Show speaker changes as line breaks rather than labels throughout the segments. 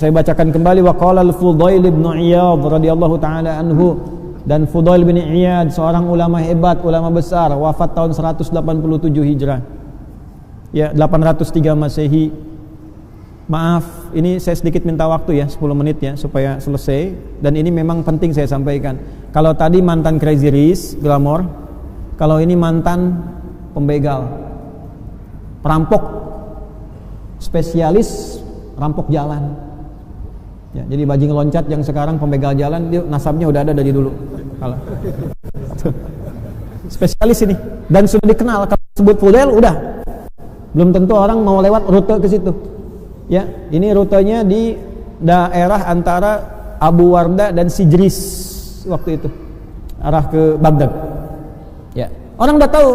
Saya bacakan kembali, wa qala al-Fudail bin Iyad radhiyallahu taala anhu, dan Fudail bin Iyad seorang ulama hebat, ulama besar, wafat tahun 187 Hijrah. Ya, 803 Masehi. Maaf, ini saya sedikit minta waktu ya, 10 menit ya supaya selesai, dan ini memang penting saya sampaikan. Kalau tadi mantan Crazy Rich, glamor, kalau ini mantan pembegal, perampok, spesialis rampok jalan. Ya, jadi bajing loncat yang sekarang pembegal jalan, dia nasabnya udah ada dari dulu. Kalau spesialis ini, dan sudah dikenal. Kalau sebut Fudail udah, belum tentu orang mau lewat rute ke situ. Ya, ini rutenya di daerah antara Abu Warda dan Sijris waktu itu, arah ke Baghdad. Ya, orang udah tahu.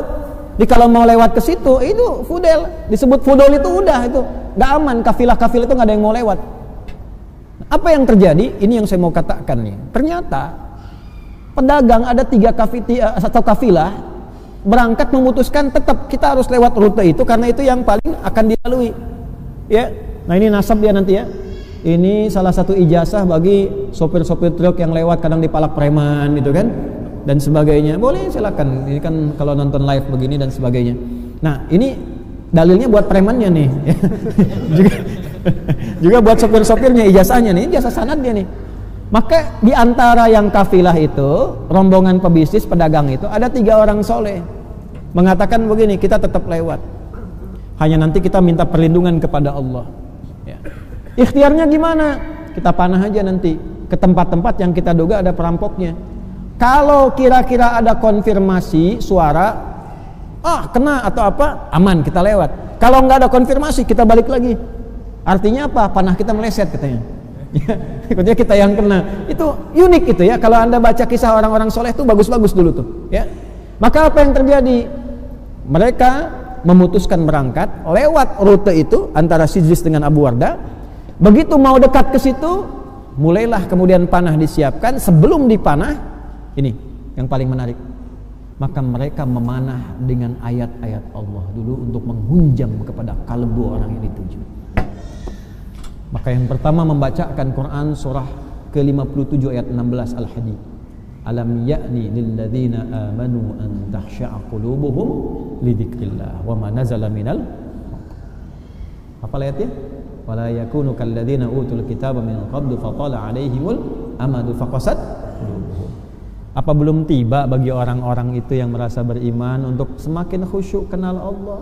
Jadi kalau mau lewat ke situ, itu Fudail, disebut Fudail itu udah, itu nggak aman, kafilah-kafilah itu nggak ada yang mau lewat. Apa yang terjadi? Ini yang saya mau katakan nih. Ternyata pedagang ada 3 kafilah berangkat memutuskan tetap kita harus lewat rute itu karena itu yang paling akan dilalui. Ya, nah ini nasab dia nanti ya. Ini salah satu ijazah bagi sopir-sopir truk yang lewat kadang dipalak preman gitu kan, dan sebagainya. Boleh silakan. Ini kan kalau nonton live begini dan sebagainya. Nah ini dalilnya buat premannya nih. juga buat sopir-sopirnya ijazahnya nih, ijazah sanadnya nih. Maka di antara yang kafilah itu, rombongan pebisnis pedagang itu ada 3 orang soleh mengatakan begini, kita tetap lewat, hanya nanti kita minta perlindungan kepada Allah ya. Ikhtiarnya gimana? Kita panah aja nanti ke tempat-tempat yang kita duga ada perampoknya. Kalau kira-kira ada konfirmasi suara, kena atau apa, aman kita lewat. Kalau nggak ada konfirmasi kita balik lagi. Artinya apa? Panah kita meleset katanya. Ikutnya kita yang kena. Itu unik itu ya. Kalau Anda baca kisah orang-orang soleh itu bagus-bagus dulu tuh ya. Maka apa yang terjadi? Mereka memutuskan berangkat lewat rute itu antara Sijris dengan Abu Warda. Begitu mau dekat ke situ, mulailah kemudian panah disiapkan. Sebelum dipanah, ini yang paling menarik, maka mereka memanah dengan ayat-ayat Allah dulu untuk menghunjam kepada kalbu orang yang dituju. Maka yang pertama membacakan Quran surah ke-57 ayat 16 Al-Hadid. Alam ya'ni lilladzina amanu an takhsha'a qulubuhum lidzikrillah wa ma nazala minal. Apa ayatnya? Wala yakunu kalladzina utul kitaba min qablu fatala 'alaihimul amadu faqasat qulubuhum. Apa belum tiba bagi orang-orang itu yang merasa beriman untuk semakin khusyuk kenal Allah,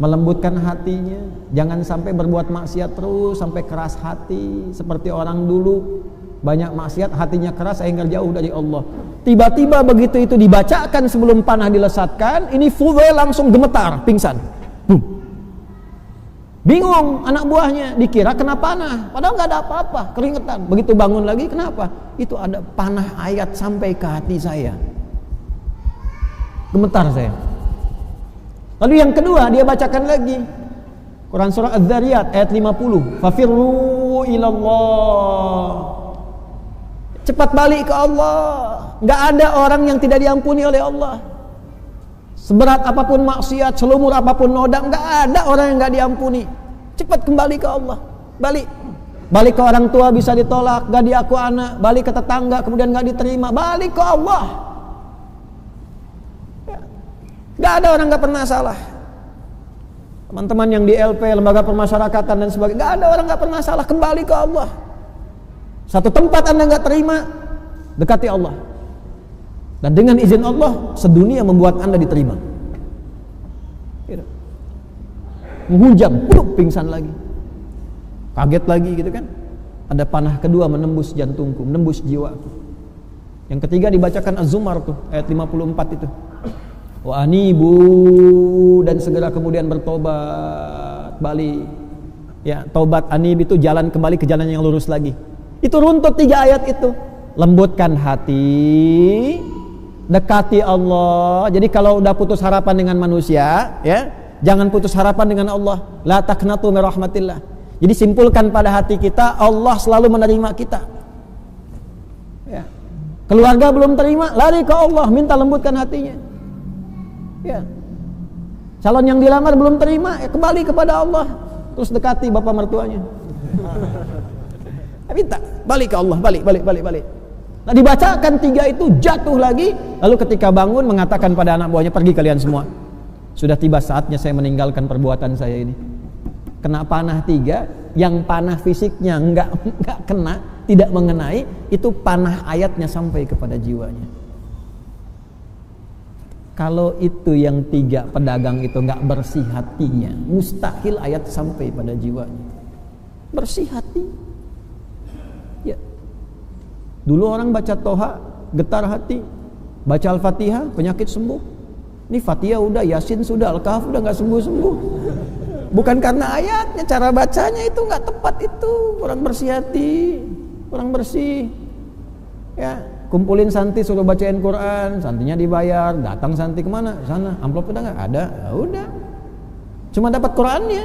melembutkan hatinya, jangan sampai berbuat maksiat terus sampai keras hati seperti orang dulu, banyak maksiat hatinya keras sehingga jauh dari Allah. Tiba-tiba begitu itu dibacakan sebelum panah dilesatkan, ini Fudail langsung gemetar, pingsan. Bingung anak buahnya, dikira kena panah, padahal nggak ada apa-apa, keringetan. Begitu bangun lagi, kenapa? Itu ada panah ayat sampai ke hati saya, gemetar saya. Lalu yang kedua dia bacakan lagi Quran surah Az-Zariyat ayat 50, fafirru ilallah, cepat balik ke Allah. Nggak ada orang yang tidak diampuni oleh Allah. Seberat apapun maksiat, selumur apapun noda, nggak ada orang yang nggak diampuni. Cepat kembali ke Allah, balik ke orang tua bisa ditolak, nggak diaku anak, balik ke tetangga kemudian nggak diterima, balik ke Allah. Gak ada orang gak pernah salah. Teman-teman yang di LP, lembaga permasyarakatan dan sebagainya, gak ada orang gak pernah salah. Kembali ke Allah. Satu tempat Anda gak terima, dekati Allah, dan dengan izin Allah sedunia membuat Anda diterima. Menghujam, pingsan lagi, kaget lagi gitu kan. Ada panah kedua menembus jantungku, menembus jiwaku. Yang ketiga dibacakan Az-Zumar tuh ayat 54 itu, wa anibu, dan segera kemudian bertobat, balik ya. Tobat, anib itu jalan kembali ke jalan yang lurus lagi. Itu runtut 3 ayat itu. Lembutkan hati, dekati Allah. Jadi kalau udah putus harapan dengan manusia ya, jangan putus harapan dengan Allah. La taqnatu min rahmatillah. Jadi simpulkan pada hati kita, Allah selalu menerima kita ya. Keluarga belum terima, lari ke Allah, minta lembutkan hatinya ya. Calon yang dilamar belum terima, ya kembali kepada Allah, terus dekati bapak mertuanya Tapi tak, balik ke Allah, balik. Nah, dibacakan 3 itu, jatuh lagi, lalu ketika bangun mengatakan pada anak buahnya, pergi kalian semua. Sudah tiba saatnya saya meninggalkan perbuatan saya ini. Kena panah 3, yang panah fisiknya enggak kena, tidak mengenai, itu panah ayatnya sampai kepada jiwanya. Kalau itu yang 3 pedagang itu enggak bersih hatinya, mustahil ayat sampai pada jiwanya. Bersih hati. Ya. Dulu orang baca Toha, getar hati. Baca Al-Fatihah, penyakit sembuh. Ini Fatihah udah, Yasin sudah, Al-Kahf udah nggak sembuh-sembuh. Bukan karena ayatnya, cara bacanya itu nggak tepat itu. Orang bersih hati, orang bersih. Ya, kumpulin santi suruh bacain Quran, santinya dibayar, datang santi kemana? Sana, amplop udah nggak ada, ya udah. Cuma dapat Qurannya,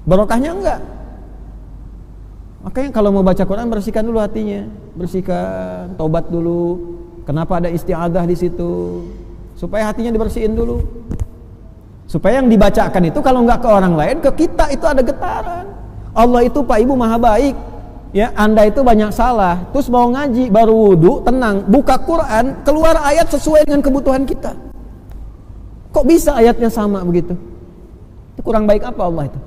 barokahnya enggak. Makanya kalau mau baca Quran bersihkan dulu hatinya, bersihkan, tobat dulu. Kenapa ada isti'adzah di situ? Supaya hatinya dibersihin dulu. Supaya yang dibacakan itu kalau nggak ke orang lain, ke kita itu ada getaran. Allah itu Pak Ibu maha baik. Ya, Anda itu banyak salah. Terus mau ngaji, baru wudu, tenang, buka Quran, keluar ayat sesuai dengan kebutuhan kita. Kok bisa ayatnya sama begitu? Itu kurang baik apa Allah itu?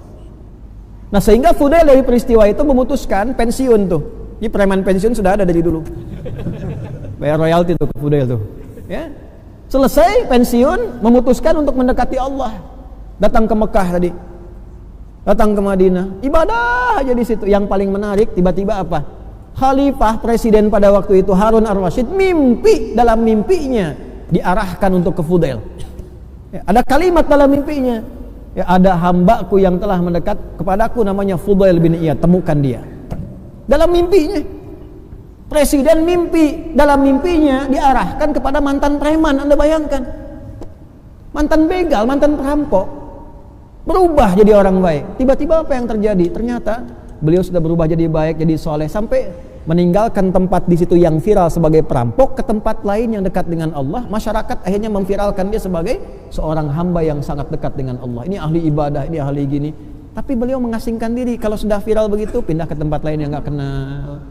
Nah, sehingga Fudail dari peristiwa itu memutuskan pensiun tuh. Ini preman pensiun sudah ada dari dulu. Bayar royalti tuh ke Fudail tuh. Ya. Selesai pensiun, memutuskan untuk mendekati Allah. Datang ke Mekah tadi. Datang ke Madinah. Ibadah aja di situ. Yang paling menarik tiba-tiba apa? Khalifah presiden pada waktu itu Harun ar-Rasyid mimpi, dalam mimpinya diarahkan untuk ke Fudail. Ya, ada kalimat dalam mimpinya. Ya, ada hambaku yang telah mendekat kepadaku namanya Fudail bin Iyad, temukan dia. Dalam mimpinya. Presiden mimpi, dalam mimpinya diarahkan kepada mantan preman. Anda bayangkan, mantan begal, mantan perampok, berubah jadi orang baik. Tiba-tiba apa yang terjadi? Ternyata beliau sudah berubah jadi baik, jadi soleh, sampai meninggalkan tempat di situ yang viral sebagai perampok ke tempat lain yang dekat dengan Allah. Masyarakat akhirnya memviralkan dia sebagai seorang hamba yang sangat dekat dengan Allah. Ini ahli ibadah, ini ahli gini. Tapi beliau mengasingkan diri. Kalau sudah viral begitu, pindah ke tempat lain yang nggak kenal,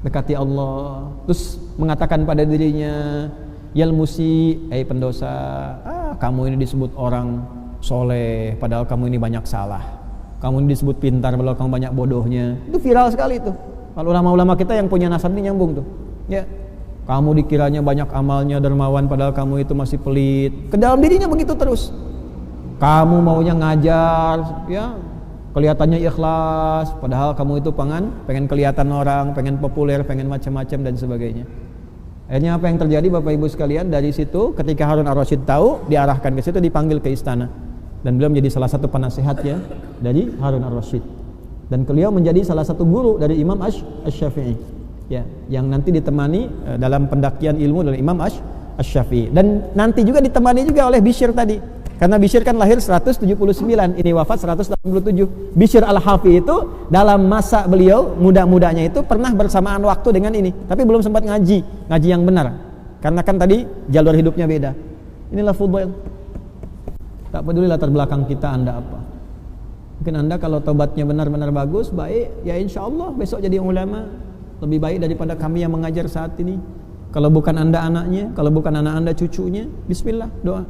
dekati Allah. Terus mengatakan pada dirinya, Yal musi, pendosa, kamu ini disebut orang soleh, padahal kamu ini banyak salah. Kamu ini disebut pintar, padahal kamu banyak bodohnya. Itu viral sekali itu. Kalau ulama-ulama kita yang punya nasab ini nyambung tuh. Ya, kamu dikiranya banyak amalnya, dermawan, padahal kamu itu masih pelit. Ke dalam dirinya begitu terus. Kamu maunya ngajar, ya, kelihatannya ikhlas, padahal kamu itu pengen kelihatan orang, pengen populer, pengen macam-macam dan sebagainya. Akhirnya apa yang terjadi Bapak Ibu sekalian? Dari situ ketika Harun ar-Rasyid tahu, diarahkan ke situ, dipanggil ke istana. Dan beliau menjadi salah satu penasehatnya dari Harun ar-Rasyid. Dan beliau menjadi salah satu guru dari Imam Asy-Syafi'i. Ya, yang nanti ditemani dalam pendakian ilmu dari Imam Asy-Syafi'i. Dan nanti juga ditemani juga oleh Bishr tadi. Karena Bishr kan lahir 179, ini wafat 187. Bishr al-Hafi itu dalam masa beliau muda-mudanya itu pernah bersamaan waktu dengan ini, tapi belum sempat ngaji yang benar. Karena kan tadi jalur hidupnya beda. Inilah Fudail. Tak peduli latar belakang kita Anda apa. Mungkin Anda kalau tobatnya benar-benar bagus, baik, ya insya Allah besok jadi ulama. Lebih baik daripada kami yang mengajar saat ini. Kalau bukan Anda anaknya, kalau bukan anak Anda cucunya, bismillah, doa.